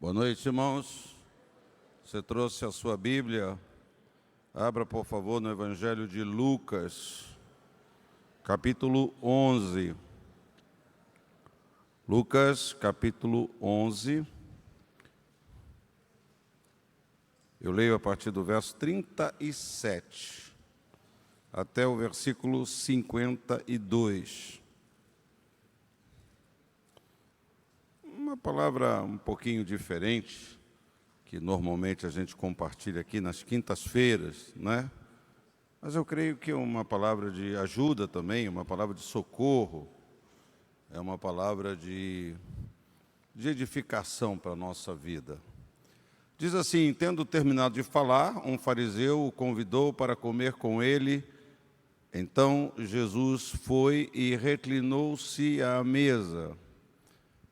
Boa noite, irmãos. Você trouxe a sua Bíblia? Abra, por favor, no Evangelho de Lucas, capítulo 11. Lucas, capítulo 11. Eu leio a partir do verso 37 até o versículo 52. Uma palavra um pouquinho diferente, que normalmente a gente compartilha aqui nas quintas-feiras, né? Mas eu creio que é uma palavra de ajuda também, uma palavra de socorro, é uma palavra de edificação para a nossa vida. Diz assim: tendo terminado de falar, um fariseu o convidou para comer com ele. Então Jesus foi e reclinou-se à mesa.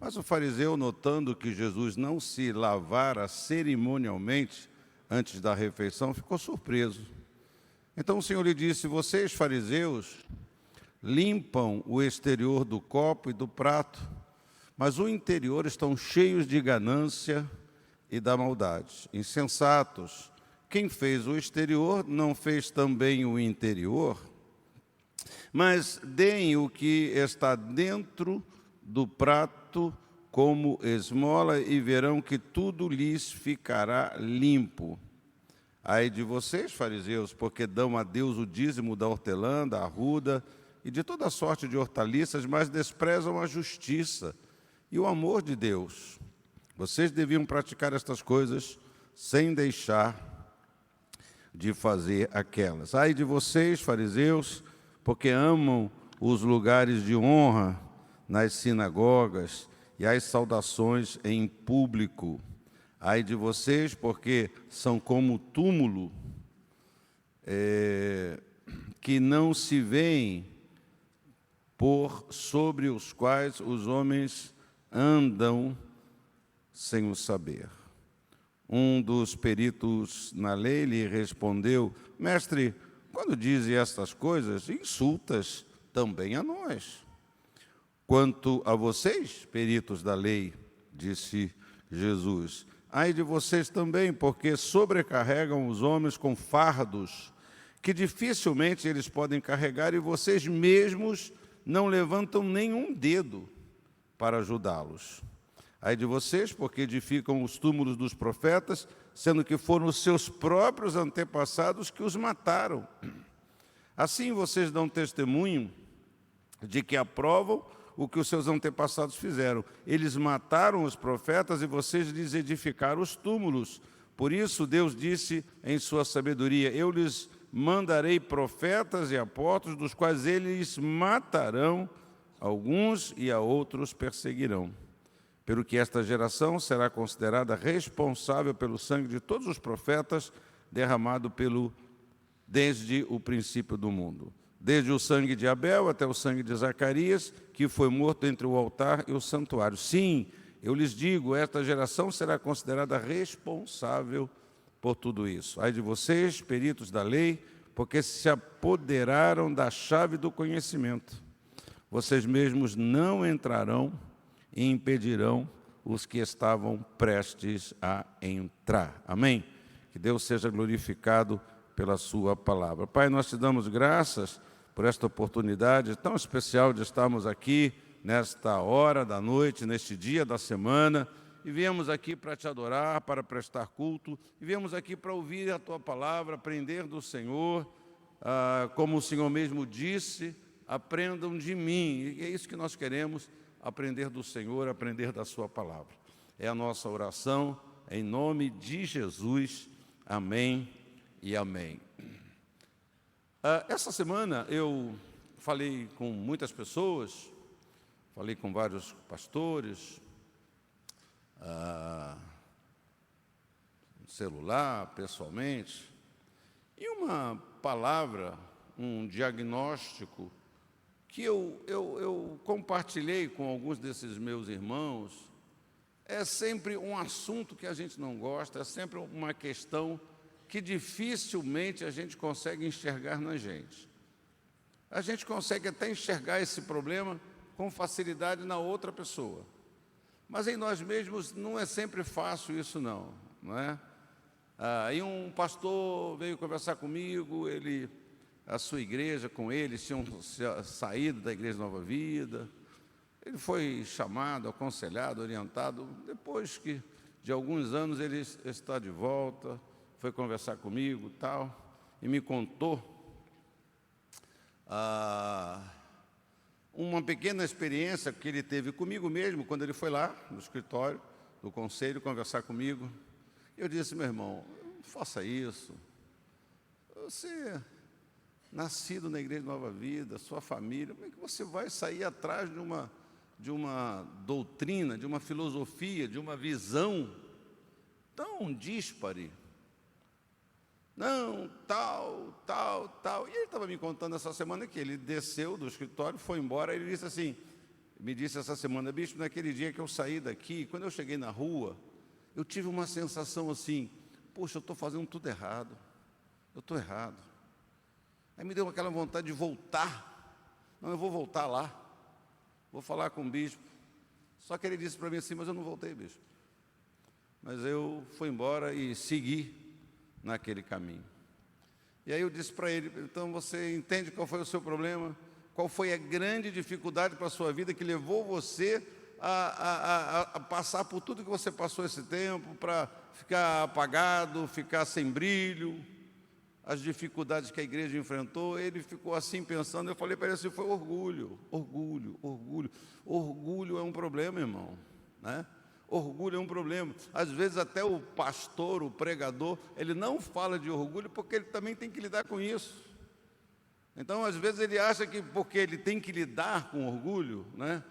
Mas o fariseu, notando que Jesus não se lavara cerimonialmente antes da refeição, ficou surpreso. Então o Senhor lhe disse: vocês, fariseus, limpam o exterior do copo e do prato, mas o interior estão cheios de ganância e da maldade. Insensatos, quem fez o exterior não fez também o interior? Mas deem o que está dentro do prato como esmola e verão que tudo lhes ficará limpo. Ai de vocês, fariseus, porque dão a Deus o dízimo da hortelã, da arruda e de toda sorte de hortaliças, mas desprezam a justiça e o amor de Deus. Vocês deviam praticar estas coisas sem deixar de fazer aquelas. Ai de vocês, fariseus, porque amam os lugares de honra nas sinagogas e as saudações em público. Ai de vocês, porque são como túmulo que não se veem, por sobre os quais os homens andam sem o saber. Um dos peritos na lei lhe respondeu: mestre, quando dizes estas coisas, insultas também a nós. Quanto a vocês, peritos da lei, disse Jesus, ai de vocês também, porque sobrecarregam os homens com fardos que dificilmente eles podem carregar, e vocês mesmos não levantam nenhum dedo para ajudá-los. Ai de vocês, porque edificam os túmulos dos profetas, sendo que foram os seus próprios antepassados que os mataram. Assim vocês dão testemunho de que aprovam o que os seus antepassados fizeram. Eles mataram os profetas e vocês lhes edificaram os túmulos. Por isso Deus disse em sua sabedoria: eu lhes mandarei profetas e apóstolos, dos quais eles matarão alguns e a outros perseguirão. Pelo que esta geração será considerada responsável pelo sangue de todos os profetas derramado desde o princípio do mundo. Desde o sangue de Abel até o sangue de Zacarias, que foi morto entre o altar e o santuário. Sim, eu lhes digo, esta geração será considerada responsável por tudo isso. Ai de vocês, peritos da lei, porque se apoderaram da chave do conhecimento. Vocês mesmos não entrarão e impedirão os que estavam prestes a entrar. Amém? Que Deus seja glorificado pela sua palavra. Pai, nós te damos graças por esta oportunidade tão especial de estarmos aqui nesta hora da noite, neste dia da semana, e viemos aqui para te adorar, para prestar culto, e viemos aqui para ouvir a tua palavra, aprender do Senhor, como o Senhor mesmo disse, aprendam de mim, e é isso que nós queremos, aprender do Senhor, aprender da sua palavra. É a nossa oração, em nome de Jesus, amém e amém. Essa semana eu falei com muitas pessoas, falei com vários pastores, no celular, pessoalmente, e uma palavra, um diagnóstico que eu compartilhei com alguns desses meus irmãos, é sempre um assunto que a gente não gosta, é sempre uma questão que dificilmente a gente consegue enxergar na gente. A gente consegue até enxergar esse problema com facilidade na outra pessoa, Mas em nós mesmos não é sempre fácil isso, não é? Aí um pastor veio conversar comigo, a sua igreja com ele, tinham saído da Igreja Nova Vida. Ele foi chamado, aconselhado, orientado. Depois de alguns anos ele está de volta, foi conversar comigo e me contou uma pequena experiência que ele teve comigo mesmo, quando ele foi lá no escritório do conselho conversar comigo. Eu disse: meu irmão, não faça isso. Você, nascido na Igreja Nova Vida, sua família, como é que você vai sair atrás de uma doutrina, de uma filosofia, de uma visão tão díspare? Não, tal. E ele estava me contando essa semana que ele desceu do escritório, foi embora. Ele disse assim, me disse essa semana: bispo, naquele dia que eu saí daqui, quando eu cheguei na rua, eu tive uma sensação assim: poxa, eu estou fazendo tudo errado, eu estou errado. Aí me deu aquela vontade de voltar. Não, eu vou voltar lá, vou falar com o bispo. Só que ele disse para mim assim: mas eu não voltei, bispo. Mas eu fui embora e segui naquele caminho. E aí eu disse para ele: então você entende qual foi o seu problema? Qual foi a grande dificuldade para a sua vida que levou você a passar por tudo que você passou esse tempo, para ficar apagado, ficar sem brilho, as dificuldades que a igreja enfrentou? Ele ficou assim pensando. Eu falei para ele assim: foi orgulho. Orgulho é um problema, irmão, né? Orgulho é um problema. Às vezes até o pastor, o pregador, ele não fala de orgulho porque ele também tem que lidar com isso. Então, às vezes ele acha que porque ele tem que lidar com orgulho, né?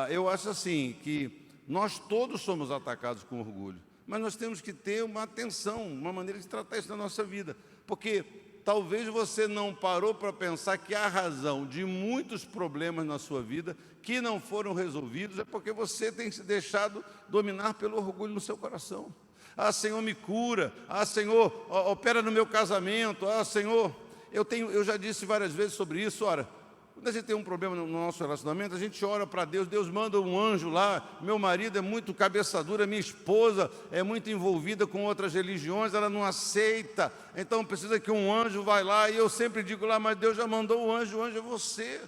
Eu acho assim, que nós todos somos atacados com orgulho, mas nós temos que ter uma atenção, uma maneira de tratar isso na nossa vida, porque talvez você não parou para pensar que a razão de muitos problemas na sua vida que não foram resolvidos é porque você tem se deixado dominar pelo orgulho no seu coração. Ah, Senhor, me cura. Ah, Senhor, opera no meu casamento. Ah, Senhor, eu já disse várias vezes sobre isso. Ora, quando a gente tem um problema no nosso relacionamento, a gente ora para Deus, Deus manda um anjo lá. Meu marido é muito cabeça dura, minha esposa é muito envolvida com outras religiões, ela não aceita, então precisa que um anjo vá lá. E eu sempre digo lá: mas Deus já mandou o anjo é você.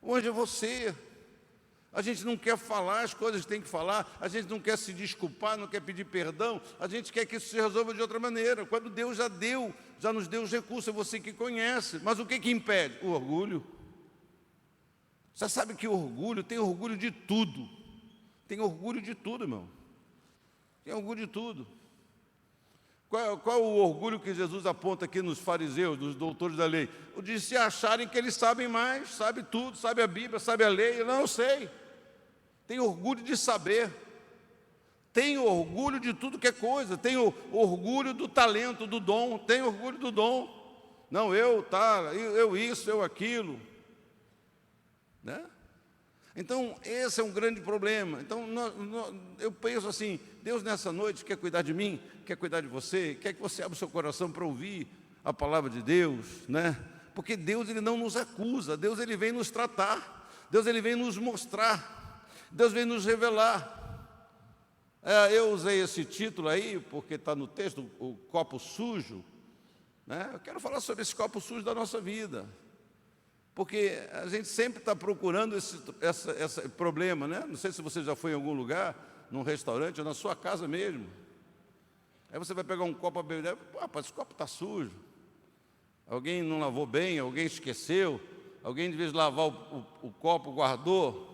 O anjo é você. A gente não quer falar as coisas que tem que falar, a gente não quer se desculpar, não quer pedir perdão, a gente quer que isso se resolva de outra maneira, quando Deus já nos deu os recursos. É você que conhece. Mas o que impede? O orgulho. Você sabe que orgulho, tem orgulho de tudo. Tem orgulho de tudo, irmão. Tem orgulho de tudo. Qual o orgulho que Jesus aponta aqui nos fariseus, nos doutores da lei? O de se acharem que eles sabem mais, sabe tudo, sabe a Bíblia, sabe a lei. Eu não sei. Tem orgulho de saber. Tem orgulho de tudo que é coisa. Tem orgulho do talento, do dom. Tem orgulho do dom. Não, eu isso, eu aquilo, né? Então, esse é um grande problema. Então, eu penso assim: Deus nessa noite quer cuidar de mim, quer cuidar de você, quer que você abra o seu coração para ouvir a palavra de Deus, né? Porque Deus, Ele não nos acusa, Deus, Ele vem nos tratar, Deus, Ele vem nos mostrar, Deus vem nos revelar. Eu usei esse título aí, porque está no texto, o copo sujo, né? Eu quero falar sobre esse copo sujo da nossa vida. Porque a gente sempre está procurando esse problema, né? Não sei se você já foi em algum lugar, num restaurante ou na sua casa mesmo. Aí você vai pegar um copo a beber, esse copo está sujo. Alguém não lavou bem, alguém esqueceu, alguém de vez de lavar o copo guardou.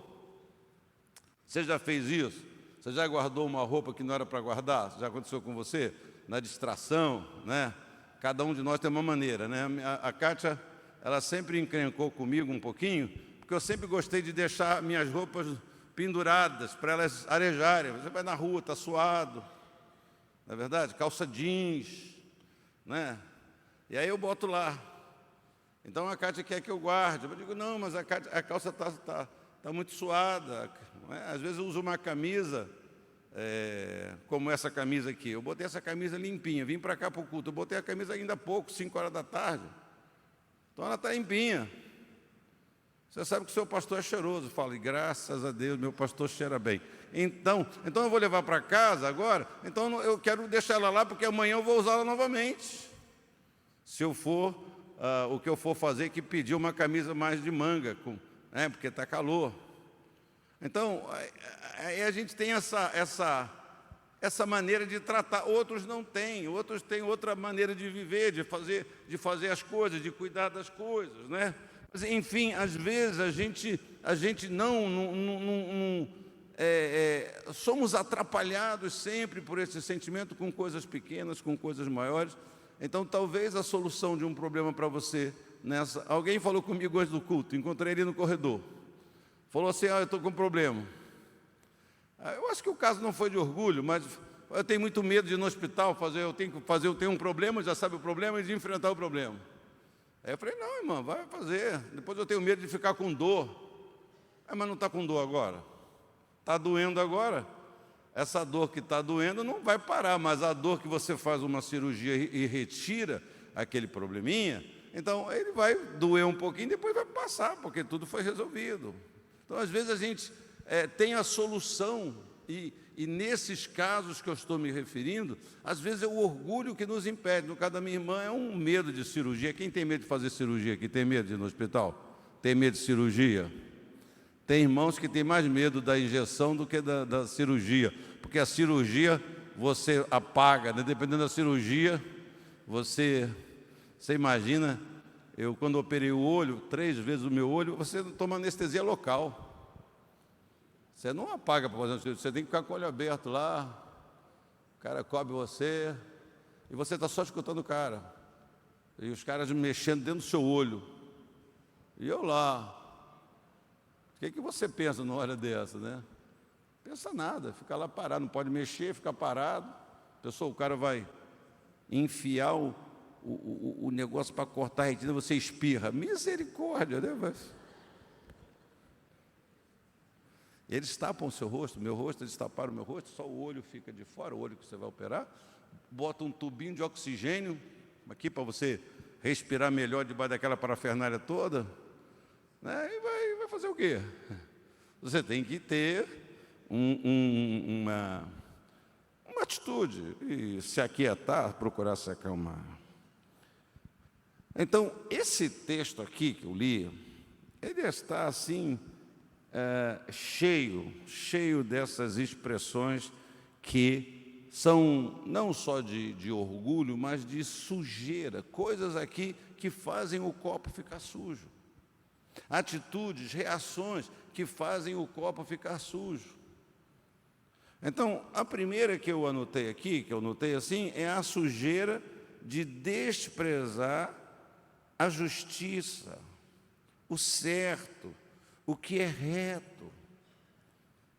Você já fez isso? Você já guardou uma roupa que não era para guardar? Já aconteceu com você? Na distração, né? Cada um de nós tem uma maneira, né? A Kátia, ela sempre encrencou comigo um pouquinho, porque eu sempre gostei de deixar minhas roupas penduradas, para elas arejarem. Você vai na rua, está suado, não é verdade? Calça jeans, né? E aí eu boto lá. Então a Kátia quer que eu guarde. Eu digo: não, mas a calça está muito suada, não é? Às vezes eu uso uma camisa, como essa camisa aqui. Eu botei essa camisa limpinha, vim para cá para o culto. Eu botei a camisa ainda há pouco, 5 horas da tarde. Então ela está limpinha. Você sabe que o seu pastor é cheiroso. Fala, graças a Deus, meu pastor cheira bem. Então eu vou levar para casa agora, então eu quero deixar ela lá, porque amanhã eu vou usá-la novamente. Se eu for, o que eu for fazer é que pedir uma camisa mais de manga, porque está calor. Então, aí a gente tem essa maneira de tratar. Outros não têm, outros têm outra maneira de viver, de fazer as coisas, de cuidar das coisas, né? Mas, enfim, às vezes a gente somos atrapalhados sempre por esse sentimento com coisas pequenas, com coisas maiores. Então, talvez a solução de um problema para você nessa... Alguém falou comigo antes do culto, encontrei ele no corredor. Falou assim, eu estou com um problema. Eu acho que o caso não foi de orgulho, mas eu tenho muito medo de ir no hospital, eu tenho um problema, já sabe o problema, e de enfrentar o problema. Aí eu falei, não, irmão, vai fazer. Depois eu tenho medo de ficar com dor. Mas não está com dor agora. Está doendo agora. Essa dor que está doendo não vai parar, mas a dor que você faz uma cirurgia e retira aquele probleminha, então ele vai doer um pouquinho, depois vai passar, porque tudo foi resolvido. Então, às vezes, a gente tem a solução, e nesses casos que eu estou me referindo, às vezes é o orgulho que nos impede. No caso da minha irmã, é um medo de cirurgia. Quem tem medo de fazer cirurgia aqui? Tem medo de ir no hospital? Tem medo de cirurgia? Tem irmãos que têm mais medo da injeção do que da cirurgia, porque a cirurgia você apaga, né? Dependendo da cirurgia, você imagina, eu quando operei o olho, 3 vezes o meu olho, você toma anestesia local. Você não apaga para fazer uma cirurgia, você tem que ficar com o olho aberto lá, o cara cobre você, e você está só escutando o cara, e os caras mexendo dentro do seu olho, e eu lá. O que você pensa numa hora dessa, né? Pensa nada, fica lá parado, não pode mexer, fica parado. O cara vai enfiar o negócio para cortar a retina, você espirra. Misericórdia, né? Eles tapam o seu rosto, meu rosto, eles taparam o meu rosto, só o olho fica de fora, o olho que você vai operar. Bota um tubinho de oxigênio aqui para você respirar melhor debaixo daquela parafernália toda, né? E vai fazer o quê? Você tem que ter uma atitude e se aquietar, procurar se acalmar. Então, esse texto aqui que eu li, ele está assim, cheio dessas expressões que são não só de orgulho, mas de sujeira, coisas aqui que fazem o copo ficar sujo. Atitudes, reações que fazem o copo ficar sujo. Então, a primeira que eu anotei aqui, que eu notei assim, é a sujeira de desprezar a justiça, o certo, o que é reto.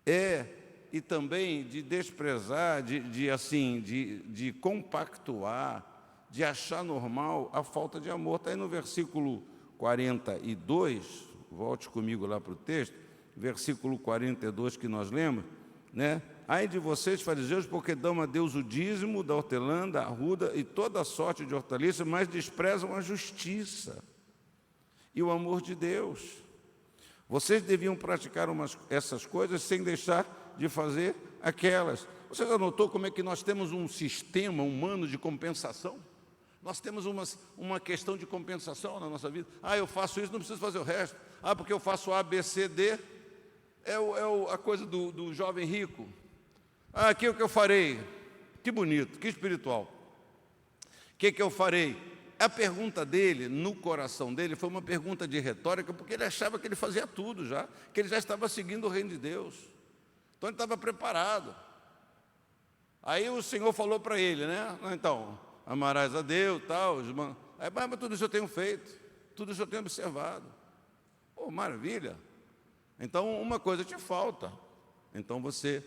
E também de desprezar, de compactuar, de achar normal a falta de amor. Está aí no versículo 42, volte comigo lá para o texto, versículo 42 que nós lemos, né? Ai de vocês, fariseus, porque dão a Deus o dízimo da hortelã, da arruda e toda sorte de hortaliça, mas desprezam a justiça e o amor de Deus. Vocês deviam praticar essas coisas sem deixar de fazer aquelas. Você já notou como é que nós temos um sistema humano de compensação? Nós temos uma questão de compensação na nossa vida. Eu faço isso, não preciso fazer o resto. Porque eu faço A, B, C, D. A coisa do jovem rico. Aqui é o que eu farei. Que bonito, que espiritual. O que eu farei? A pergunta dele, no coração dele, foi uma pergunta de retórica, porque ele achava que ele fazia tudo já, que ele já estava seguindo o reino de Deus. Então ele estava preparado. Aí o Senhor falou para ele, né? Então, amarás a Deus, tal, mas tudo isso eu tenho feito, tudo isso eu tenho observado. Maravilha. Então, uma coisa te falta. Então, você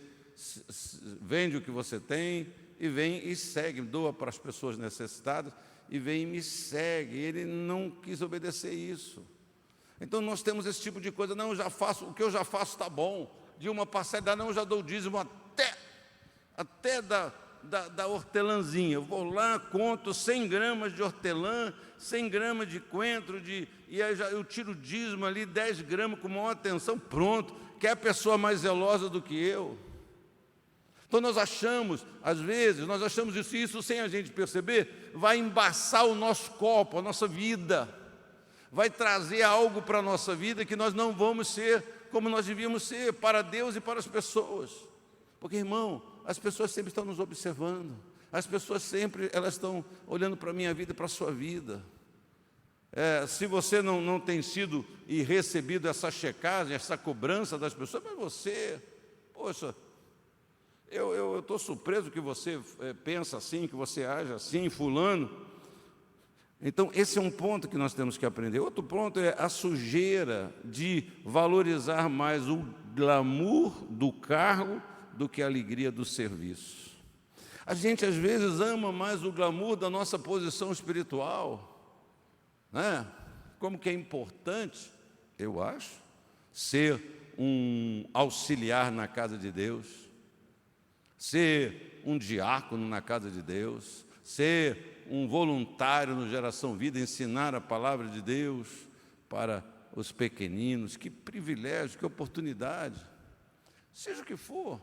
vende o que você tem e vem e segue, doa para as pessoas necessitadas e vem e me segue. Ele não quis obedecer isso. Então, nós temos esse tipo de coisa. Não, eu já faço, o que eu já faço está bom. De uma parcela, não, eu já dou o dízimo até da hortelãzinha. Eu vou lá, conto 100 gramas de hortelã, 100 gramas de coentro, e aí eu tiro o dízimo ali, 10 gramas com maior atenção, pronto. Quer a pessoa mais zelosa do que eu? Então nós achamos, às vezes, nós achamos isso sem a gente perceber, vai embaçar o nosso copo, a nossa vida, vai trazer algo para a nossa vida que nós não vamos ser como nós devíamos ser, para Deus e para as pessoas. Porque, irmão, as pessoas sempre estão nos observando, as pessoas sempre elas estão olhando para a minha vida e para a sua vida. Se você não tem sido e recebido essa checagem, essa cobrança das pessoas, mas você, poxa, eu estou surpreso que você pensa assim, que você age assim, fulano. Então, esse é um ponto que nós temos que aprender. Outro ponto é a sujeira de valorizar mais o glamour do cargo do que a alegria do serviço. A gente, às vezes, ama mais o glamour da nossa posição espiritual, né? Como que é importante, eu acho, ser um auxiliar na casa de Deus, ser um diácono na casa de Deus, ser um voluntário no Geração Vida, ensinar a palavra de Deus para os pequeninos. Que privilégio, que oportunidade. Seja o que for,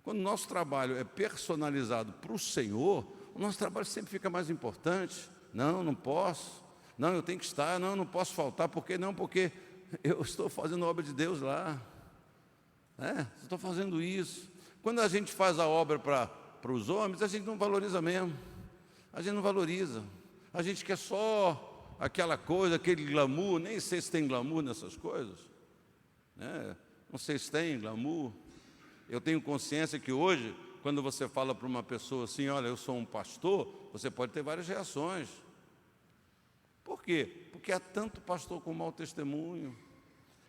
quando o nosso trabalho é personalizado para o Senhor, o nosso trabalho sempre fica mais importante. Não posso. Não, eu tenho que estar. Não posso faltar. Por quê? Não, porque eu estou fazendo a obra de Deus lá. Estou fazendo isso. Quando a gente faz a obra para os homens, a gente não valoriza mesmo. A gente não valoriza. A gente quer só aquela coisa, aquele glamour. Nem sei se tem glamour nessas coisas, né? Não sei se tem glamour. Eu tenho consciência que hoje, quando você fala para uma pessoa assim, olha, eu sou um pastor, você pode ter várias reações. Por quê? Porque há tanto pastor com mau testemunho,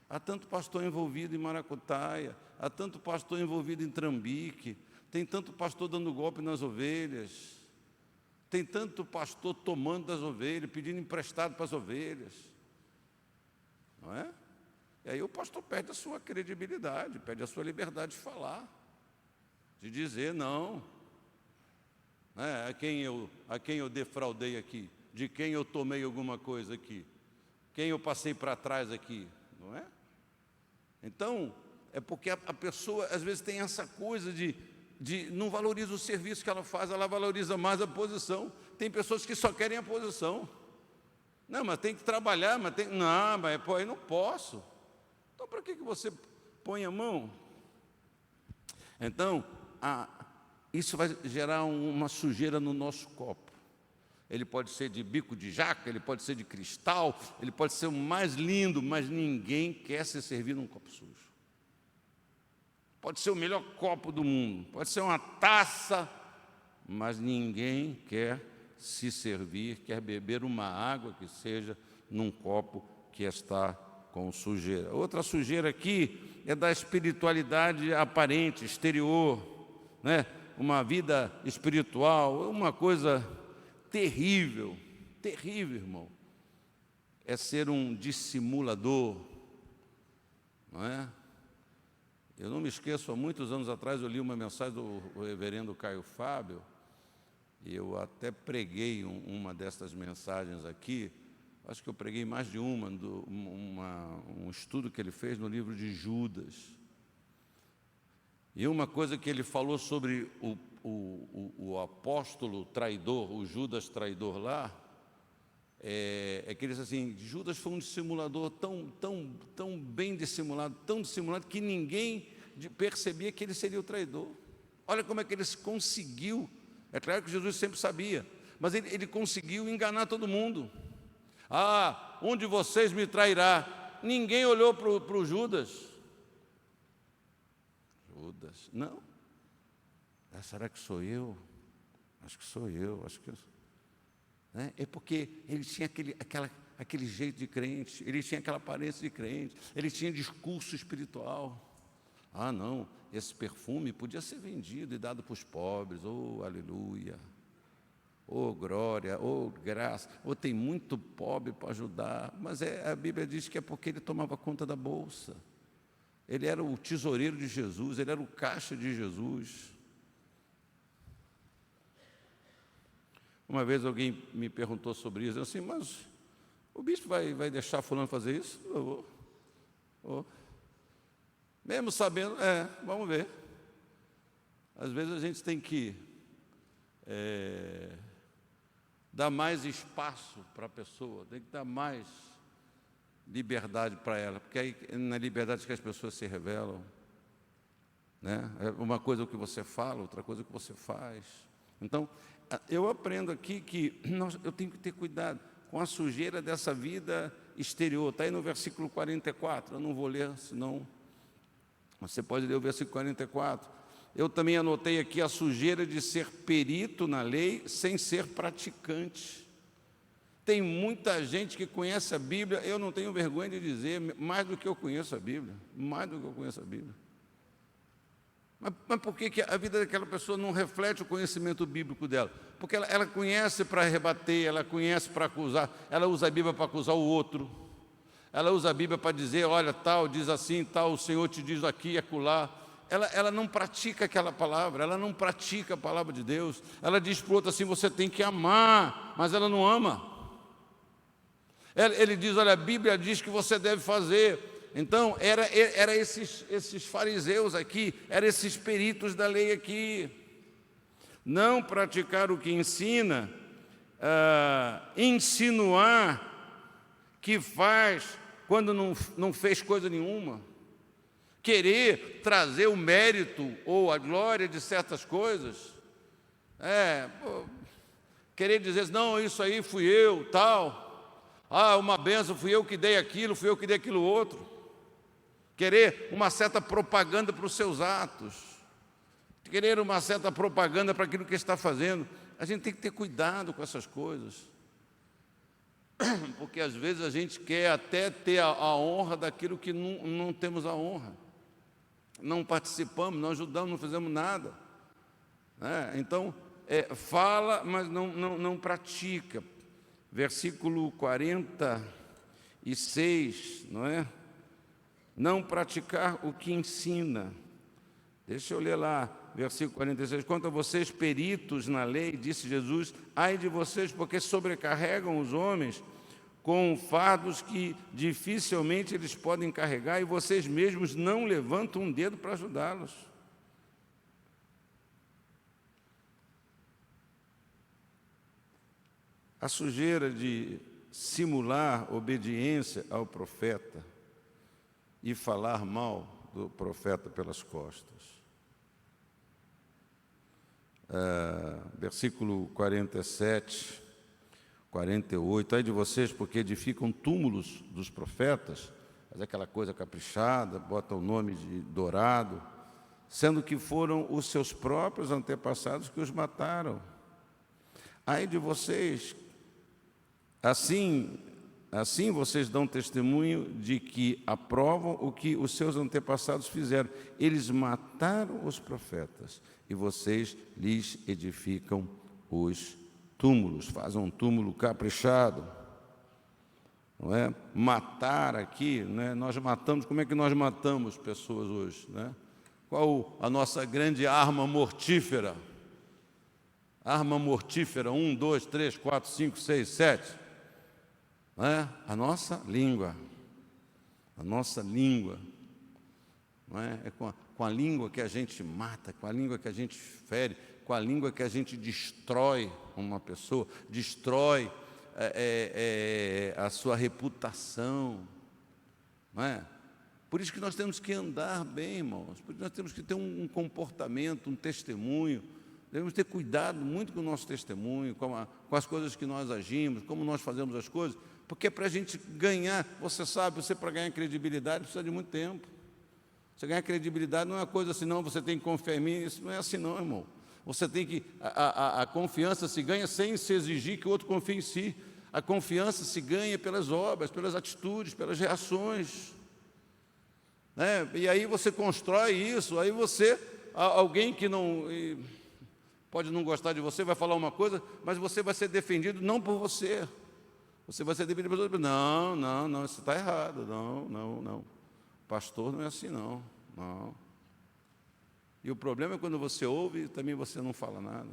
há tanto pastor envolvido em maracutaia, há tanto pastor envolvido em trambique, tem tanto pastor dando golpe nas ovelhas, tem tanto pastor tomando das ovelhas, pedindo emprestado para as ovelhas, não é? E aí o pastor perde a sua credibilidade, perde a sua liberdade de falar, de dizer não, né? A quem eu defraudei aqui, de quem eu tomei alguma coisa aqui, quem eu passei para trás aqui, não é? Então, é porque a pessoa às vezes tem essa coisa de não valoriza o serviço que ela faz, ela valoriza mais a posição. Tem pessoas que só querem a posição. Não, mas tem que trabalhar, mas pô, eu não posso. Então, para que você põe a mão? Então, isso vai gerar uma sujeira no nosso copo. Ele pode ser de bico de jaca, ele pode ser de cristal, ele pode ser o mais lindo, mas ninguém quer se servir num copo sujo. Pode ser o melhor copo do mundo, pode ser uma taça, mas ninguém quer se servir, quer beber uma água que seja num copo que está com sujeira. Outra sujeira aqui é da espiritualidade aparente, exterior, né? Uma vida espiritual, uma coisa terrível, terrível, irmão. É ser um dissimulador, não é? Eu não me esqueço, há muitos anos atrás eu li uma mensagem do reverendo Caio Fábio, e eu até preguei uma dessas mensagens aqui. Acho que eu preguei mais de um estudo que ele fez no livro de Judas. E uma coisa que ele falou sobre o apóstolo traidor, o Judas traidor lá, é que ele disse assim, Judas foi um dissimulador tão bem dissimulado, tão dissimulado, que ninguém percebia que ele seria o traidor. Olha como é que ele conseguiu. É claro que Jesus sempre sabia, mas ele conseguiu enganar todo mundo. Um de vocês me trairá. Ninguém olhou para o Judas. Judas, não. Será que sou eu? Acho que sou eu. É porque ele tinha aquele jeito de crente, ele tinha aquela aparência de crente, ele tinha discurso espiritual. Não, esse perfume podia ser vendido e dado para os pobres. Oh, aleluia. Oh, glória, oh, graça. Tem muito pobre para ajudar. Mas a Bíblia diz que é porque ele tomava conta da bolsa. Ele era o tesoureiro de Jesus, ele era o caixa de Jesus. Uma vez alguém me perguntou sobre isso, eu assim, mas o bispo vai deixar fulano fazer isso? Eu vou. Mesmo sabendo, vamos ver. Às vezes a gente tem que dar mais espaço para a pessoa, tem que dar mais liberdade para ela, porque aí é na liberdade que as pessoas se revelam. Né? Uma coisa é o que você fala, outra coisa é o que você faz. Então, eu aprendo aqui que eu tenho que ter cuidado com a sujeira dessa vida exterior. Está aí no versículo 44, eu não vou ler, senão você pode ler o versículo 44. Eu também anotei aqui a sujeira de ser perito na lei sem ser praticante. Tem muita gente que conhece a Bíblia, eu não tenho vergonha de dizer, mais do que eu conheço a Bíblia, mais do que eu conheço a Bíblia. Mas por que a vida daquela pessoa não reflete o conhecimento bíblico dela? Porque ela conhece para rebater, ela conhece para acusar, ela usa a Bíblia para acusar o outro, ela usa a Bíblia para dizer, olha, tal, diz assim, tal, o Senhor te diz aqui e acolá. Ela não pratica aquela palavra, ela não pratica a palavra de Deus. Ela diz para o outro assim, você tem que amar, mas ela não ama. Ele diz, olha, a Bíblia diz que você deve fazer. Então, era esses fariseus aqui, eram esses peritos da lei aqui. Não praticar o que ensina, insinuar que faz quando não fez coisa nenhuma. Querer trazer o mérito ou a glória de certas coisas. Querer dizer, não, isso aí fui eu, tal. Uma benção, fui eu que dei aquilo, fui eu que dei aquilo outro. Querer uma certa propaganda para os seus atos, querer uma certa propaganda para aquilo que está fazendo. A gente tem que ter cuidado com essas coisas, porque às vezes a gente quer até ter a honra daquilo que não temos a honra, não participamos, não ajudamos, não fizemos nada. Então, fala, mas não pratica. Versículo 46, não é? Não praticar o que ensina. Deixa eu ler lá, versículo 46. Quanto a vocês, peritos na lei, disse Jesus, ai de vocês, porque sobrecarregam os homens com fardos que dificilmente eles podem carregar, e vocês mesmos não levantam um dedo para ajudá-los. A sujeira de simular obediência ao profeta e falar mal do profeta pelas costas. Versículo 47, 48, ai de vocês, porque edificam túmulos dos profetas, faz aquela coisa caprichada, bota o nome de dourado, sendo que foram os seus próprios antepassados que os mataram. Ai de vocês, assim vocês dão testemunho de que aprovam o que os seus antepassados fizeram. Eles mataram os profetas e vocês lhes edificam os túmulos. Fazem um túmulo caprichado. Não é? Matar aqui, né? Nós matamos, como é que nós matamos pessoas hoje? Né? Qual a nossa grande arma mortífera? Arma mortífera, 1, 2, 3, 4, 5, 6, 7. A nossa língua. A nossa língua. Não é? Com a língua que a gente mata, com a língua que a gente fere, com a língua que a gente destrói uma pessoa, destrói a sua reputação. Não é? Por isso que nós temos que andar bem, irmãos. Por isso nós temos que ter um comportamento, um testemunho. Devemos ter cuidado muito com o nosso testemunho, com as coisas que nós agimos, como nós fazemos as coisas, porque para a gente ganhar, você sabe, para ganhar credibilidade precisa de muito tempo. Você ganhar credibilidade não é uma coisa assim, não, você tem que confiar em mim, isso não é assim não, irmão. Você tem que, a confiança se ganha sem se exigir que o outro confie em si. A confiança se ganha pelas obras, pelas atitudes, pelas reações. E aí você constrói isso, aí alguém que não... pode não gostar de você, vai falar uma coisa, mas você vai ser defendido não por você. Você vai ser defendido por outro. Não, isso está errado. Não. Pastor não é assim, não. E o problema é quando você ouve, também você não fala nada.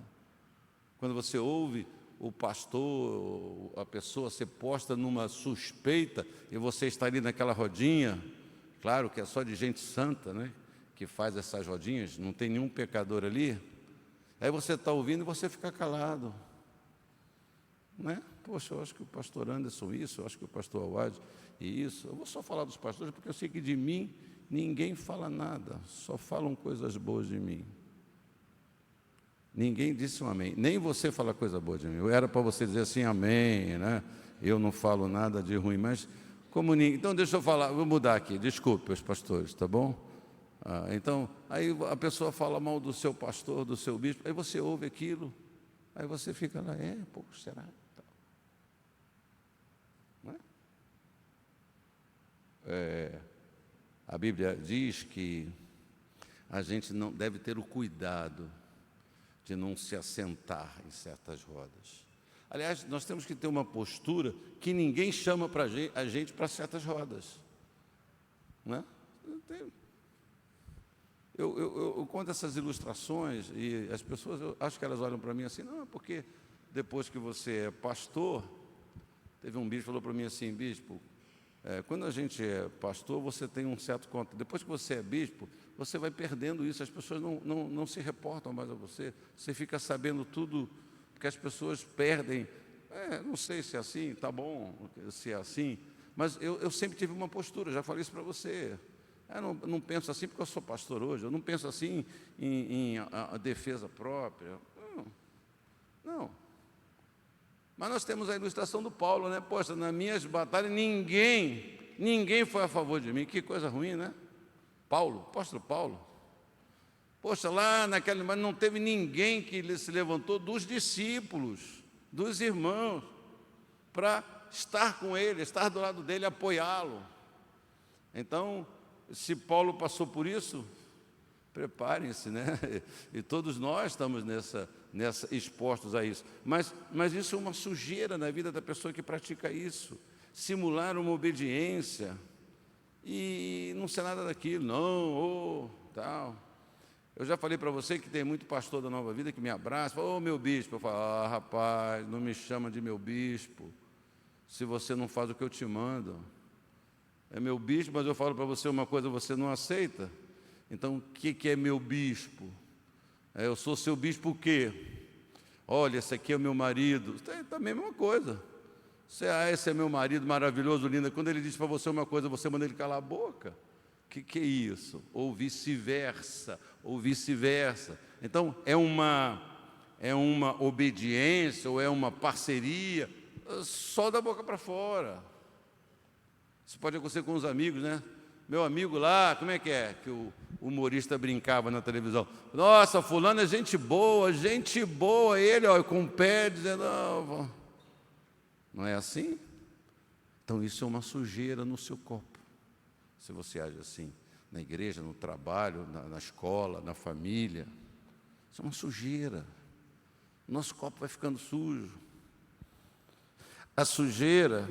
Quando você ouve o pastor, a pessoa ser posta numa suspeita e você está ali naquela rodinha, claro que é só de gente santa, né, que faz essas rodinhas, não tem nenhum pecador ali, aí você está ouvindo e você fica calado, né? Poxa, eu acho que o pastor Anderson isso, eu acho que o pastor Awad e isso, eu vou só falar dos pastores porque eu sei que de mim ninguém fala nada, só falam coisas boas de mim. Ninguém disse um amém, nem você fala coisa boa de mim. Eu era para você dizer assim, amém, né? Eu não falo nada de ruim, mas como ninguém... Então deixa eu falar, vou mudar aqui, desculpe os pastores, tá bom? Então, aí a pessoa fala mal do seu pastor, do seu bispo, aí você ouve aquilo, aí você fica lá, pô, será? Não é? A Bíblia diz que a gente não deve ter o cuidado de não se assentar em certas rodas. Aliás, nós temos que ter uma postura que ninguém chama a gente para certas rodas. Não é? Eu conto essas ilustrações e as pessoas, eu acho que elas olham para mim assim, não, porque depois que você é pastor, teve um bispo que falou para mim assim, bispo, quando a gente é pastor, você tem um certo contato. Depois que você é bispo, você vai perdendo isso. As pessoas não se reportam mais a você. Você fica sabendo tudo, porque as pessoas perdem. Não sei se é assim, tá bom, se é assim. Mas eu sempre tive uma postura, já falei isso para você. Eu não penso assim porque eu sou pastor hoje. Eu não penso assim em a defesa própria. Não. Mas nós temos a ilustração do Paulo, né? Poxa, nas minhas batalhas ninguém foi a favor de mim. Que coisa ruim, né? Paulo, apóstolo Paulo. Poxa, lá naquela... Mas não teve ninguém que se levantou dos discípulos, dos irmãos, para estar com ele, estar do lado dele, apoiá-lo. Então, se Paulo passou por isso, preparem-se, né? E todos nós estamos expostos a isso. Mas isso é uma sujeira na vida da pessoa que pratica isso. Simular uma obediência e não ser nada daquilo, não, tal. Eu já falei para você que tem muito pastor da Nova Vida que me abraça, fala, meu bispo. Eu falo, rapaz, não me chama de meu bispo, se você não faz o que eu te mando. É meu bispo, mas eu falo para você uma coisa, você não aceita. Então, o que é meu bispo? Eu sou seu bispo o quê? Olha, esse aqui é o meu marido. Está a mesma coisa. Esse é meu marido maravilhoso, lindo. Quando ele diz para você uma coisa, você manda ele calar a boca. O que é isso? Ou vice-versa. Então, é uma obediência ou é uma parceria só da boca para fora. Isso pode acontecer com os amigos, né? Meu amigo lá, como é que o humorista brincava na televisão? Nossa, fulano é gente boa, ele, ó, com o pé dizendo, não é assim? Então isso é uma sujeira no seu corpo. Se você age assim, na igreja, no trabalho, na escola, na família, isso é uma sujeira. Nosso corpo vai ficando sujo. A sujeira...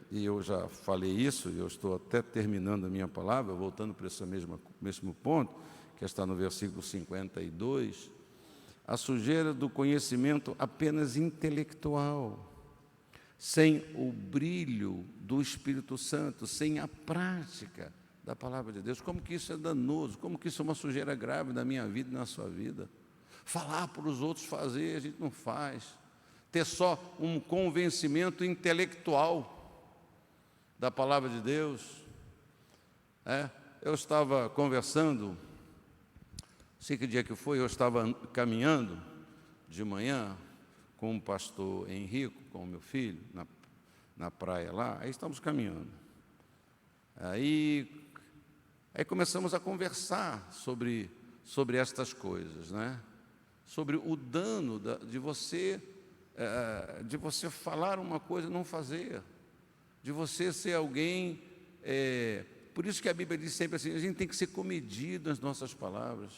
E eu já falei isso, e eu estou até terminando a minha palavra, voltando para esse mesmo ponto, que está no versículo 52, a sujeira do conhecimento apenas intelectual, sem o brilho do Espírito Santo, sem a prática da palavra de Deus. Como que isso é danoso, como que isso é uma sujeira grave na minha vida e na sua vida. Falar para os outros fazer, a gente não faz. Ter só um convencimento intelectual da palavra de Deus. Eu estava conversando, sei que dia que foi, eu estava caminhando de manhã com o pastor Henrico, com o meu filho, na praia lá, aí estamos caminhando. Aí começamos a conversar sobre estas coisas, né? Sobre o dano de você falar uma coisa e não fazer, de você ser alguém... por isso que a Bíblia diz sempre assim, a gente tem que ser comedido nas nossas palavras,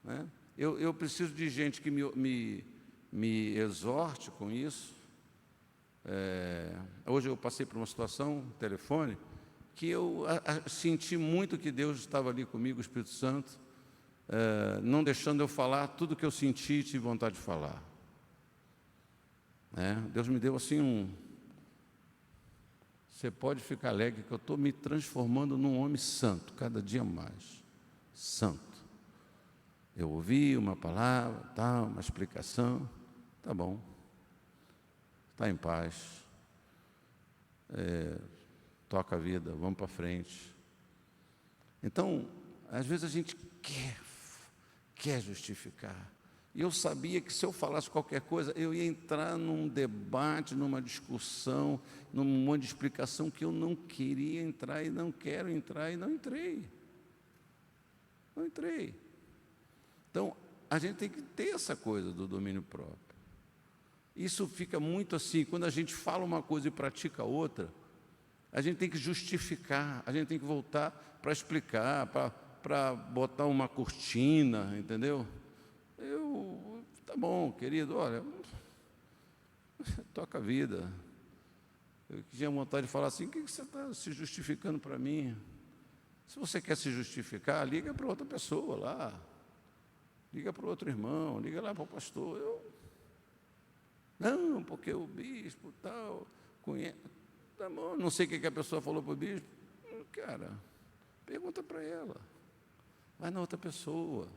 né? Eu preciso de gente que me exorte com isso. Hoje eu passei por uma situação, telefone, que eu senti muito que Deus estava ali comigo, o Espírito Santo, não deixando eu falar tudo que eu senti e tive vontade de falar. Deus me deu assim Você pode ficar alegre que eu estou me transformando num homem santo, cada dia mais. Santo. Eu ouvi uma palavra, uma explicação, tá bom. Está em paz. Toca a vida, vamos para frente. Então, às vezes a gente quer justificar. E eu sabia que se eu falasse qualquer coisa, eu ia entrar num debate, numa discussão, num monte de explicação que eu não queria entrar e não quero entrar e não entrei. Não entrei. Então, a gente tem que ter essa coisa do domínio próprio. Isso fica muito assim, quando a gente fala uma coisa e pratica outra, a gente tem que justificar, a gente tem que voltar para explicar, para botar uma cortina, entendeu? Tá bom, querido, olha, toca a vida. Eu tinha vontade de falar assim, o que você está se justificando para mim? Se você quer se justificar, liga para outra pessoa lá, liga para outro irmão, liga lá para o pastor. Não, porque o bispo tal, conhece. Tá bom, não sei o que a pessoa falou para o bispo. Cara, pergunta para ela, vai na outra pessoa.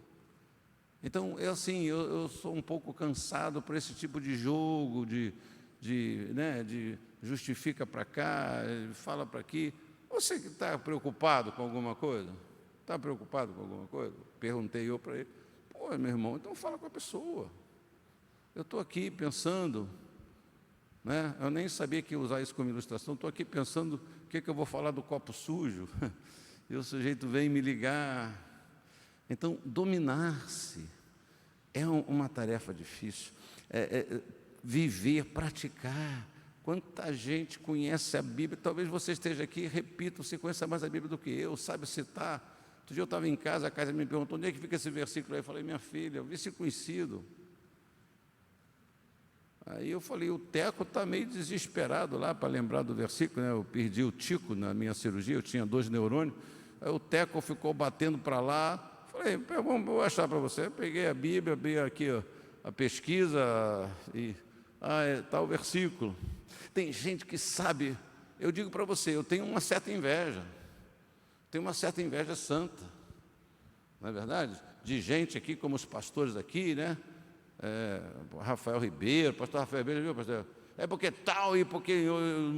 Então, eu sou um pouco cansado por esse tipo de jogo, de justifica para cá, fala para aqui. Você que está preocupado com alguma coisa? Está preocupado com alguma coisa? Perguntei eu para ele. Pô, meu irmão, então fala com a pessoa. Eu estou aqui pensando, eu nem sabia que ia usar isso como ilustração, estou aqui pensando o que eu vou falar do copo sujo. E o sujeito vem me ligar. Então, dominar-se é uma tarefa difícil. Viver, praticar. Quanta gente conhece a Bíblia, talvez você esteja aqui, repito, você conhece mais a Bíblia do que eu, sabe citar. Outro dia eu estava em casa, a casa me perguntou, onde é que fica esse versículo aí? Eu falei, minha filha, eu vi se conhecido. Aí eu falei, o Teco está meio desesperado lá para lembrar do versículo, eu perdi o tico na minha cirurgia, eu tinha 2 neurônios, aí o Teco ficou batendo para lá, falei, vou achar para você, eu peguei a Bíblia, abri aqui a pesquisa e está o versículo. Tem gente que sabe, eu digo para você, eu tenho uma certa inveja santa, não é verdade? De gente aqui, como os pastores aqui, Rafael Ribeiro, pastor Rafael Ribeiro, viu, pastor? É porque tal, e porque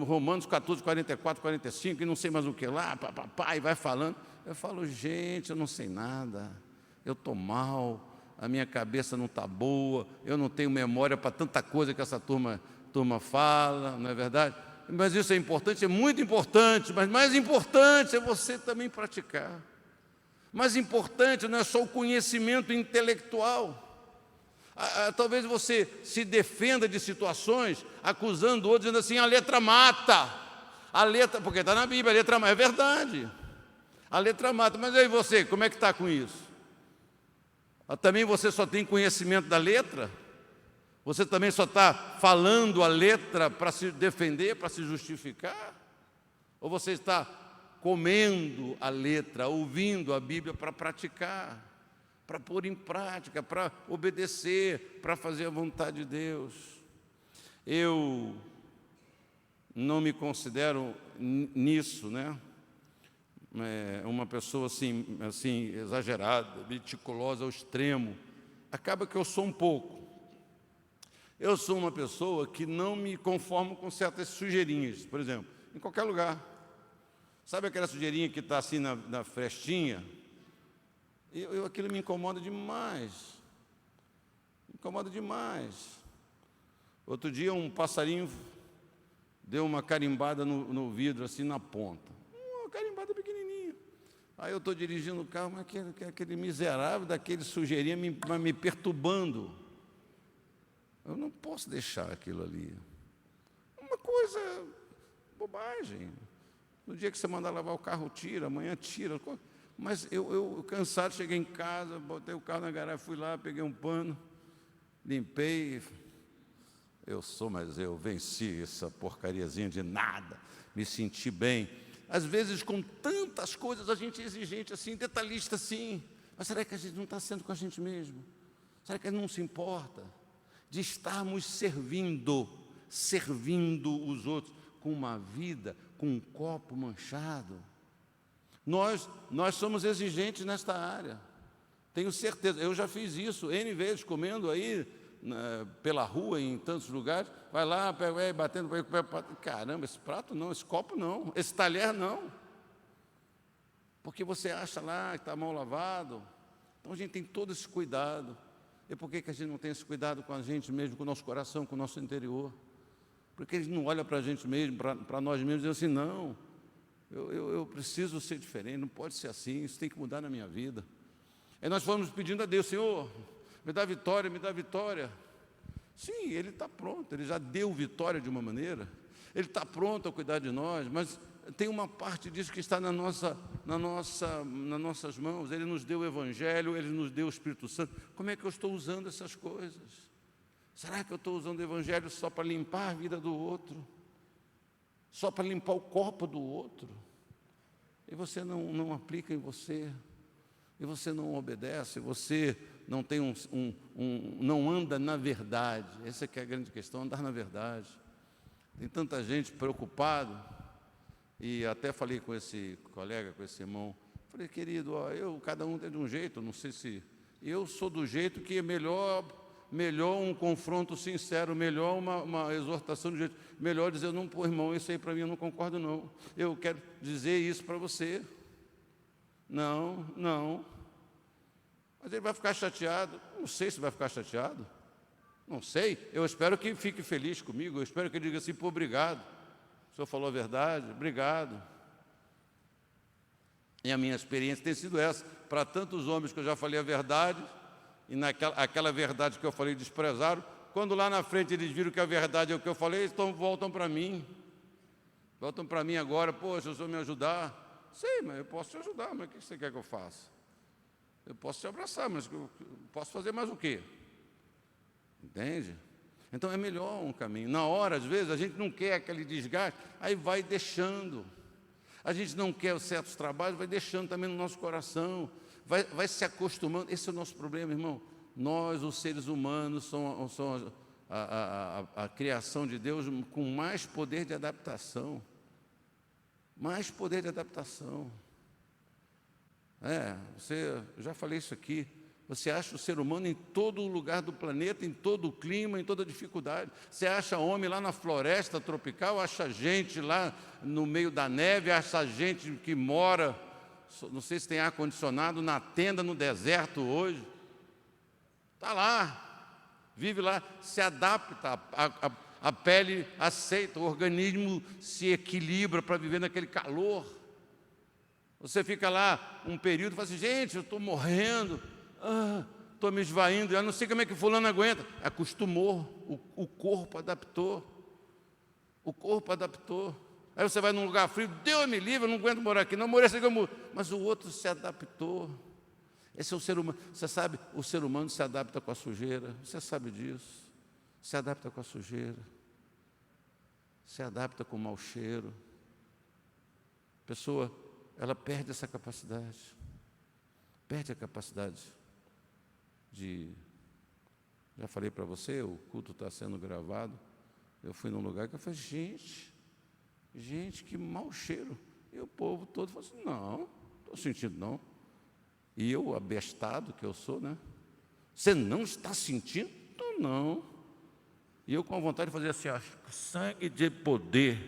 Romanos 14, 44, 45, e não sei mais o que lá, e vai falando. Eu falo, gente, eu não sei nada, eu estou mal, a minha cabeça não está boa, eu não tenho memória para tanta coisa que essa turma fala, não é verdade? Mas isso é importante, é muito importante, mas mais importante é você também praticar. Mais importante não é só o conhecimento intelectual. Talvez você se defenda de situações acusando outros, dizendo assim, a letra mata. Porque está na Bíblia, a letra mata. É verdade. A letra mata. Mas aí você, como é que está com isso? Também você só tem conhecimento da letra? Você também só está falando a letra para se defender, para se justificar? Ou você está comendo a letra, ouvindo a Bíblia para praticar? Para pôr em prática, para obedecer, para fazer a vontade de Deus. Eu não me considero nisso, uma pessoa assim exagerada, meticulosa ao extremo. Acaba que eu sou um pouco. Eu sou uma pessoa que não me conformo com certas sujeirinhas, por exemplo, em qualquer lugar. Sabe aquela sujeirinha que está assim na frestinha? Aquilo me incomoda demais. Me incomoda demais. Outro dia um passarinho deu uma carimbada no vidro, assim na ponta. Uma carimbada pequenininha. Aí eu estou dirigindo o carro, mas aquele miserável daquele sujeirinha me perturbando. Eu não posso deixar aquilo ali. Uma coisa, bobagem. No dia que você mandar lavar o carro, tira, amanhã tira. Mas eu cansado, cheguei em casa, botei o carro na garagem, fui lá, peguei um pano, limpei. Mas eu venci essa porcariazinha de nada, me senti bem. Às vezes, com tantas coisas, a gente é exigente assim, detalhista assim. Mas será que a gente não está sendo com a gente mesmo? Será que a gente não se importa de estarmos servindo? servindo os outros, com uma vida, com um copo manchado. Nós somos exigentes nesta área, tenho certeza. Eu já fiz isso N vezes, comendo aí pela rua, em tantos lugares. Vai lá, pega, batendo, caramba, esse prato não, esse copo não, esse talher não. Porque você acha lá que está mal lavado. Então a gente tem todo esse cuidado. E por que a gente não tem esse cuidado com a gente mesmo, com o nosso coração, com o nosso interior? Porque a gente não olha para a gente mesmo, para nós mesmos, e diz assim, não, eu preciso ser diferente, não pode ser assim, isso tem que mudar na minha vida. Aí nós fomos pedindo a Deus, Senhor, me dá vitória, me dá vitória. Sim, Ele está pronto, Ele já deu vitória de uma maneira, Ele está pronto a cuidar de nós, mas tem uma parte disso que está nas nossas mãos. Ele nos deu o Evangelho, Ele nos deu o Espírito Santo. Como é que eu estou usando essas coisas? Será que eu estou usando o Evangelho só para limpar a vida do outro? Só para limpar o corpo do outro? E você não aplica em você? E você não obedece? Você não tem não anda na verdade? Essa é que é a grande questão, andar na verdade. Tem tanta gente preocupada. E até falei com esse colega, com esse irmão, falei, querido, cada um tem de um jeito, não sei se... Eu sou do jeito que é melhor um confronto sincero, melhor uma exortação do jeito, melhor dizer, não, pô, irmão, isso aí para mim eu não concordo não, eu quero dizer isso para você. Não. Mas ele vai ficar chateado, não sei se vai ficar chateado, não sei, eu espero que fique feliz comigo, eu espero que ele diga assim, pô, obrigado. O senhor falou a verdade, obrigado. E a minha experiência tem sido essa. Para tantos homens que eu já falei a verdade, e aquela verdade que eu falei desprezaram, quando lá na frente eles viram que a verdade é o que eu falei, então voltam para mim. Voltam para mim agora, poxa, o senhor me ajudar? Sei, mas eu posso te ajudar, mas o que você quer que eu faça? Eu posso te abraçar, mas eu posso fazer mais o quê? Entende? Então é melhor um caminho. Na hora, às vezes, a gente não quer aquele desgaste, aí vai deixando. A gente não quer certos trabalhos, vai deixando também no nosso coração, vai se acostumando. Esse é o nosso problema, irmão. Nós, os seres humanos, somos a criação de Deus com mais poder de adaptação. Mais poder de adaptação. Eu já falei isso aqui. Você acha o ser humano em todo lugar do planeta, em todo o clima, em toda dificuldade. Você acha homem lá na floresta tropical, acha gente lá no meio da neve, acha gente que mora, não sei se tem ar-condicionado, na tenda, no deserto hoje. Está lá, vive lá, se adapta, a pele aceita, o organismo se equilibra para viver naquele calor. Você fica lá um período e fala assim, gente, eu estou morrendo. Estou me esvaindo, eu não sei como é que fulano aguenta. Acostumou, o corpo adaptou. O corpo adaptou. Aí você vai num lugar frio, Deus me livre, eu não aguento morar aqui, não morei assim como... Mas o outro se adaptou. Esse é o ser humano. Você sabe, o ser humano se adapta com a sujeira. Você sabe disso. Se adapta com a sujeira. Se adapta com o mau cheiro. A pessoa, ela perde essa capacidade. Perde a capacidade já falei para você, o culto está sendo gravado. Eu fui num lugar que eu falei, gente, que mau cheiro. E o povo todo falou assim, não estou sentindo não. E eu, abestado que eu sou, né? Você não está sentindo? Não. E eu com vontade de fazer assim, sangue de poder.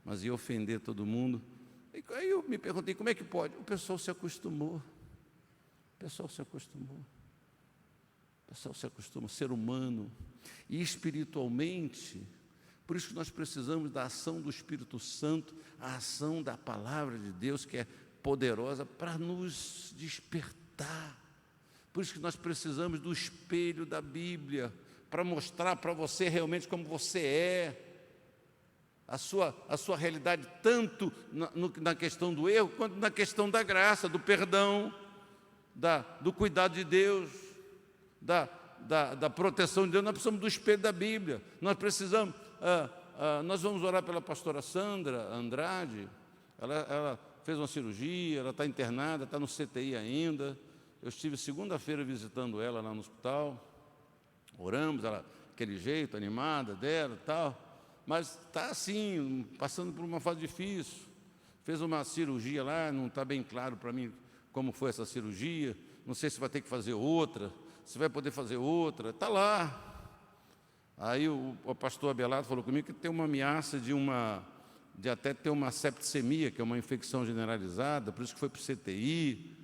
Mas ia ofender todo mundo. E aí eu me perguntei, como é que pode? O pessoal se acostumou. O pessoal se acostuma, ser humano. E espiritualmente, por isso que nós precisamos da ação do Espírito Santo, a ação da palavra de Deus, que é poderosa para nos despertar. Por isso que nós precisamos do espelho da Bíblia, para mostrar para você realmente como você é. A sua realidade, tanto na questão do erro, quanto na questão da graça, do perdão, do cuidado de Deus, da proteção de Deus. Nós precisamos do espelho da Bíblia. Nós precisamos, nós vamos orar pela pastora Sandra Andrade. Ela fez uma cirurgia, ela está internada, está no CTI ainda. Eu estive segunda-feira visitando ela lá no hospital. Oramos, ela daquele jeito, animada dela e tal, mas está assim, passando por uma fase difícil. Fez uma cirurgia lá, não está bem claro para mim como foi essa cirurgia, não sei se vai ter que fazer outra, se vai poder fazer outra, está lá. Aí o pastor Abelardo falou comigo que tem uma ameaça de até ter uma septicemia, que é uma infecção generalizada, por isso que foi para o CTI.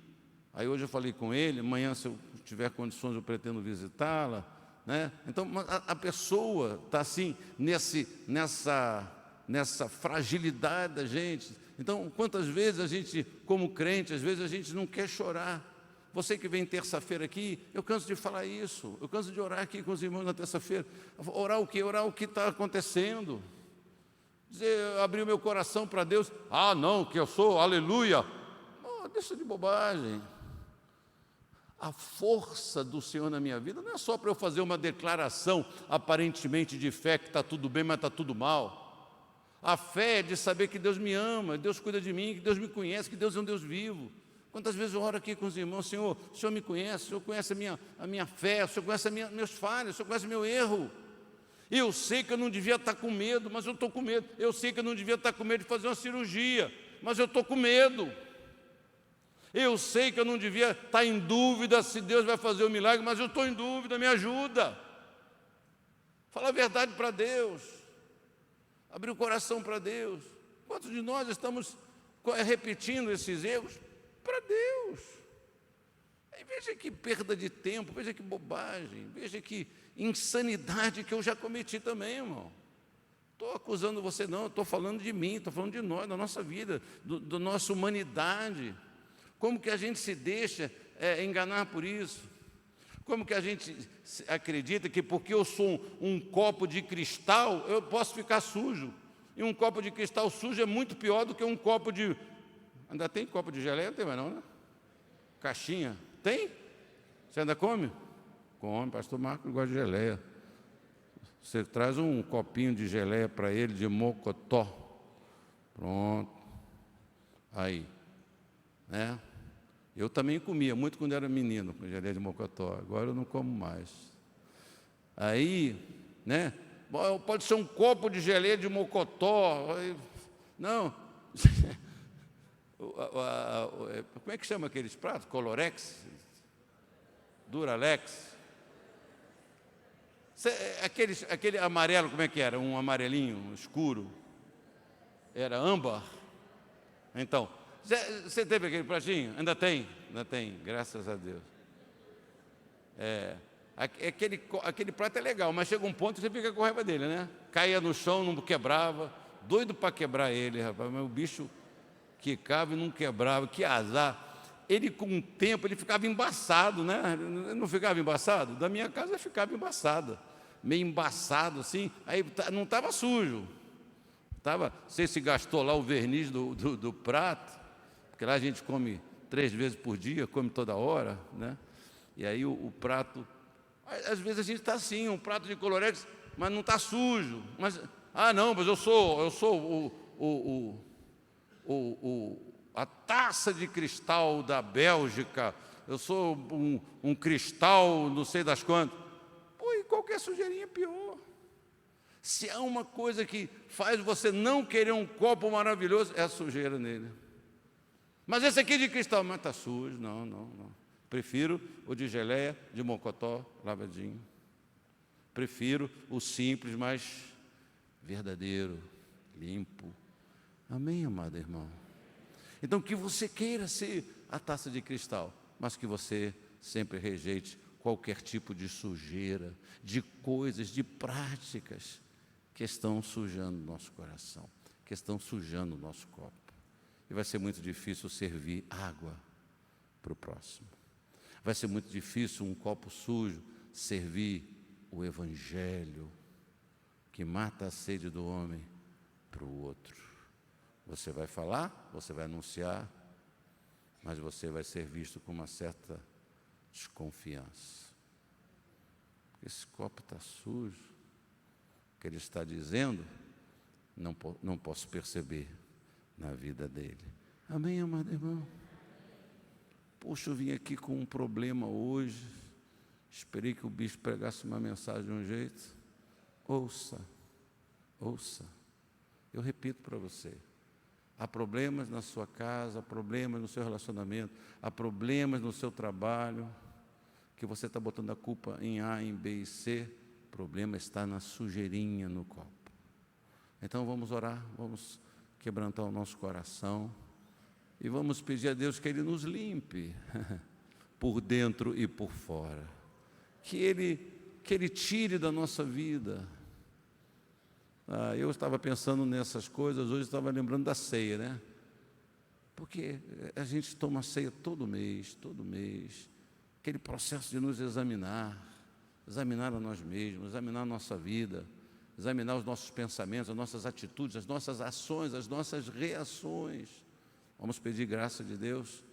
Aí hoje eu falei com ele, amanhã, se eu tiver condições, eu pretendo visitá-la, né? Então, a pessoa está assim, nessa fragilidade da gente. Então, quantas vezes a gente, como crente, às vezes a gente não quer chorar. Você que vem terça-feira aqui, eu canso de falar isso, eu canso de orar aqui com os irmãos na terça-feira. Orar o quê? Orar o que está acontecendo. Dizer, abrir o meu coração para Deus. Ah, não, que eu sou, aleluia. Oh, deixa de bobagem. A força do Senhor na minha vida não é só para eu fazer uma declaração aparentemente de fé, que está tudo bem, mas está tudo mal. A fé é de saber que Deus me ama, Deus cuida de mim, que Deus me conhece, que Deus é um Deus vivo. Quantas vezes eu oro aqui com os irmãos, Senhor, o Senhor me conhece, o Senhor conhece a minha fé, o Senhor conhece meus falhas, o Senhor conhece meu erro. Eu sei que eu não devia estar com medo, mas eu estou com medo. Eu sei que eu não devia estar com medo de fazer uma cirurgia, mas eu estou com medo. Eu sei que eu não devia estar em dúvida se Deus vai fazer o milagre, mas eu estou em dúvida, me ajuda. Fala a verdade para Deus. Abrir o coração para Deus. Quantos de nós estamos repetindo esses erros para Deus? Aí veja que perda de tempo, veja que bobagem, veja que insanidade que eu já cometi também, irmão. Estou acusando você não, estou falando de mim, estou falando de nós, da nossa vida, da nossa humanidade. Como que a gente se deixa enganar por isso? Como que a gente acredita que porque eu sou um copo de cristal, eu posso ficar sujo? E um copo de cristal sujo é muito pior do que um copo de... Ainda tem copo de geleia? Não tem mais não, né? Caixinha. Tem? Você ainda come? Come, pastor Marcos gosta de geleia. Você traz um copinho de geleia para ele, de mocotó. Pronto. Aí. Né? Eu também comia muito quando era menino, com geleia de mocotó. Agora eu não como mais. Aí, né? Pode ser um copo de geleia de mocotó. Não. Como é que chama aqueles pratos? Colorex? Duralex? Aquele amarelo, como é que era? Um amarelinho escuro? Era âmbar? Então, você teve aquele pratinho? Ainda tem, graças a Deus. Aquele prato é legal, mas chega um ponto que você fica com raiva dele, né? Caía no chão, não quebrava, doido para quebrar ele, rapaz, mas o bicho quicava e não quebrava, que azar. Ele, com o tempo, ele ficava embaçado, né? Não ficava embaçado? Da minha casa ficava embaçada, meio embaçado assim, aí não estava sujo. Não sei se gastou lá o verniz do prato, porque lá a gente come 3 vezes por dia, come toda hora, né? E aí o prato, às vezes a gente está assim, um prato de colorex, mas não está sujo. Mas, não, mas eu sou a taça de cristal da Bélgica, eu sou um cristal não sei das quantas. Pô, e qualquer sujeirinha é pior. Se há uma coisa que faz você não querer um copo maravilhoso, é a sujeira nele. Mas esse aqui de cristal, mas está sujo, não. Prefiro o de geleia, de mocotó, lavadinho. Prefiro o simples, mas verdadeiro, limpo. Amém, amado irmão? Então, que você queira ser a taça de cristal, mas que você sempre rejeite qualquer tipo de sujeira, de coisas, de práticas que estão sujando o nosso coração, que estão sujando o nosso copo. E vai ser muito difícil servir água para o próximo. Vai ser muito difícil um copo sujo servir o Evangelho, que mata a sede do homem, para o outro. Você vai falar, você vai anunciar, mas você vai ser visto com uma certa desconfiança. Esse copo está sujo. O que ele está dizendo, não posso perceber na vida dele. Amém, amado irmão? Poxa, eu vim aqui com um problema hoje. Esperei que o bispo pregasse uma mensagem de um jeito. ouça, ouça. Eu repito para você. Há problemas na sua casa, há problemas no seu relacionamento, há problemas no seu trabalho, que você está botando a culpa em A, em B e C. O problema está na sujeirinha no copo. Então vamos orar, vamos quebrantar o nosso coração e vamos pedir a Deus que Ele nos limpe por dentro e por fora, que Ele tire da nossa vida. Eu estava pensando nessas coisas, hoje estava lembrando da ceia, né? Porque a gente toma ceia todo mês, aquele processo de nos examinar a nós mesmos, examinar a nossa vida, examinar os nossos pensamentos, as nossas atitudes, as nossas ações, as nossas reações. Vamos pedir graça de Deus?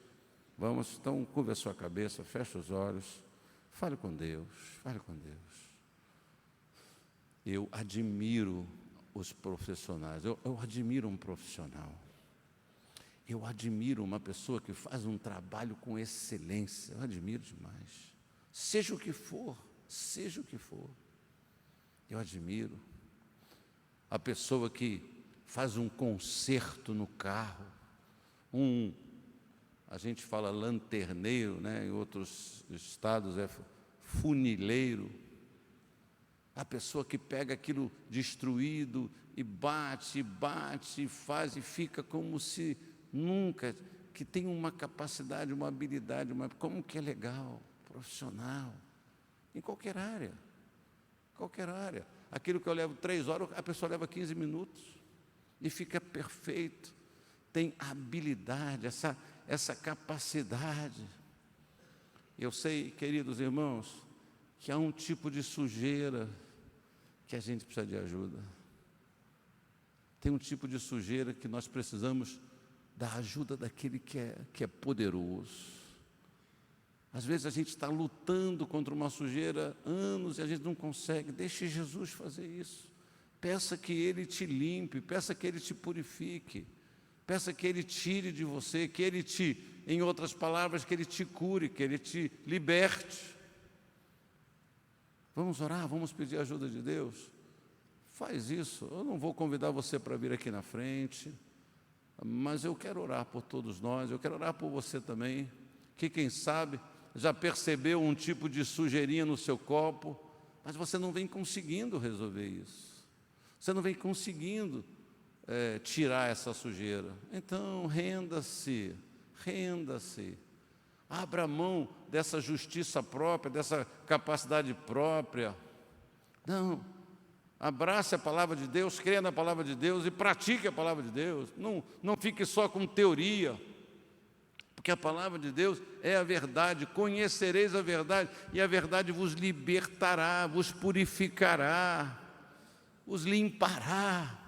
Vamos, então, curva a sua cabeça, feche os olhos, fale com Deus, fale com Deus. Eu admiro os profissionais, eu admiro um profissional. Eu admiro uma pessoa que faz um trabalho com excelência, eu admiro demais. Seja o que for, eu admiro. A pessoa que faz um conserto no carro, a gente fala lanterneiro, né? Em outros estados é funileiro. A pessoa que pega aquilo destruído e bate, faz e fica como se nunca, que tem uma capacidade, uma habilidade, como que é legal, profissional, em qualquer área. Aquilo que eu levo 3 horas, a pessoa leva 15 minutos e fica perfeito. Tem habilidade, essa capacidade. Eu sei, queridos irmãos, que há um tipo de sujeira que a gente precisa de ajuda. Tem um tipo de sujeira que nós precisamos da ajuda daquele que é poderoso. Às vezes a gente está lutando contra uma sujeira há anos e a gente não consegue. Deixe Jesus fazer isso. Peça que Ele te limpe, peça que Ele te purifique, peça que Ele tire de você, que Ele em outras palavras, que Ele te cure, que Ele te liberte. Vamos orar, vamos pedir a ajuda de Deus? Faz isso. Eu não vou convidar você para vir aqui na frente, mas eu quero orar por todos nós, eu quero orar por você também, que quem sabe já percebeu um tipo de sujeirinha no seu copo, mas você não vem conseguindo resolver isso. Você não vem conseguindo tirar essa sujeira. Então, renda-se. Abra mão dessa justiça própria, dessa capacidade própria. Não, abrace a palavra de Deus, creia na palavra de Deus e pratique a palavra de Deus. Não fique só com teoria, porque a palavra de Deus é a verdade. Conhecereis a verdade e a verdade vos libertará, vos purificará, vos limpará.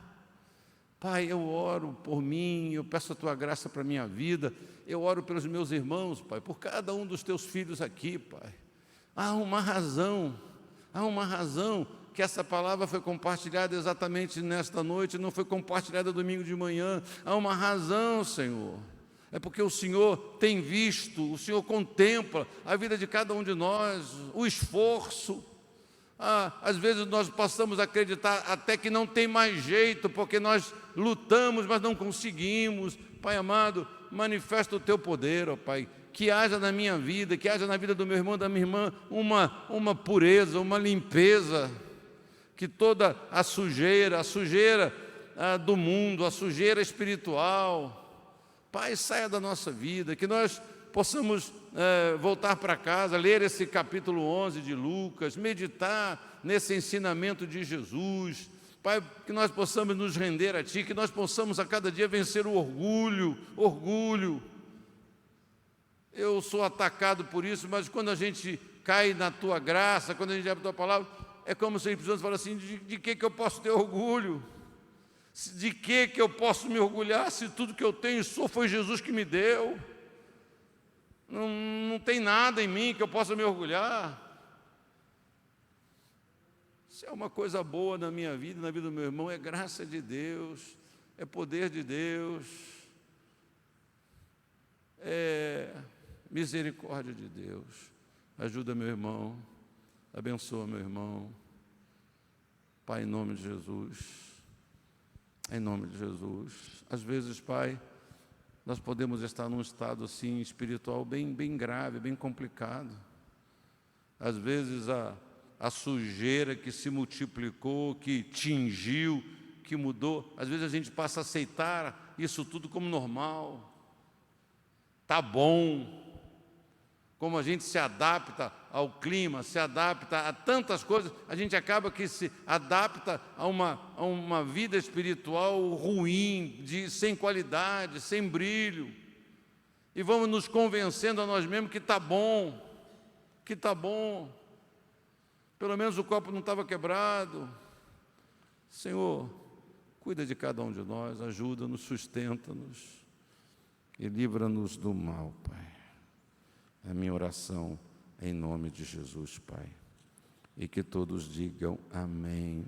Pai, eu oro por mim, eu peço a Tua graça para a minha vida, eu oro pelos meus irmãos, Pai, por cada um dos Teus filhos aqui, Pai. Há uma razão que essa palavra foi compartilhada exatamente nesta noite, não foi compartilhada domingo de manhã. Há uma razão, Senhor. É porque o Senhor tem visto, o Senhor contempla a vida de cada um de nós, o esforço. Às vezes nós possamos acreditar até que não tem mais jeito, porque nós lutamos, mas não conseguimos. Pai amado, manifesta o Teu poder, ó Pai, que haja na minha vida, que haja na vida do meu irmão, da minha irmã, uma pureza, uma limpeza, que toda a sujeira do mundo, a sujeira espiritual, Pai, saia da nossa vida, que nós possamos voltar para casa, ler esse capítulo 11 de Lucas, meditar nesse ensinamento de Jesus. Pai, que nós possamos nos render a Ti, que nós possamos a cada dia vencer o orgulho. Eu sou atacado por isso, mas quando a gente cai na Tua graça, quando a gente abre a Tua palavra, é como se a gente fala assim, de que eu posso ter orgulho? De que eu posso me orgulhar se tudo que eu tenho e sou foi Jesus que me deu? Não tem nada em mim que eu possa me orgulhar. Se é uma coisa boa na minha vida, na vida do meu irmão, é graça de Deus, é poder de Deus, é misericórdia de Deus. Ajuda meu irmão, abençoa meu irmão. Pai, em nome de Jesus, em nome de Jesus. Às vezes, Pai, nós podemos estar num estado assim espiritual bem grave, bem complicado. Às vezes a sujeira que se multiplicou, que tingiu, que mudou, às vezes a gente passa a aceitar isso tudo como normal. Tá bom. Como a gente se adapta ao clima, se adapta a tantas coisas, a gente acaba que se adapta a uma vida espiritual ruim, sem qualidade, sem brilho. E vamos nos convencendo a nós mesmos que está bom, que está bom. Pelo menos o copo não estava quebrado. Senhor, cuida de cada um de nós, ajuda-nos, sustenta-nos e livra-nos do mal, Pai. É a minha oração em nome de Jesus, Pai. E que todos digam amém.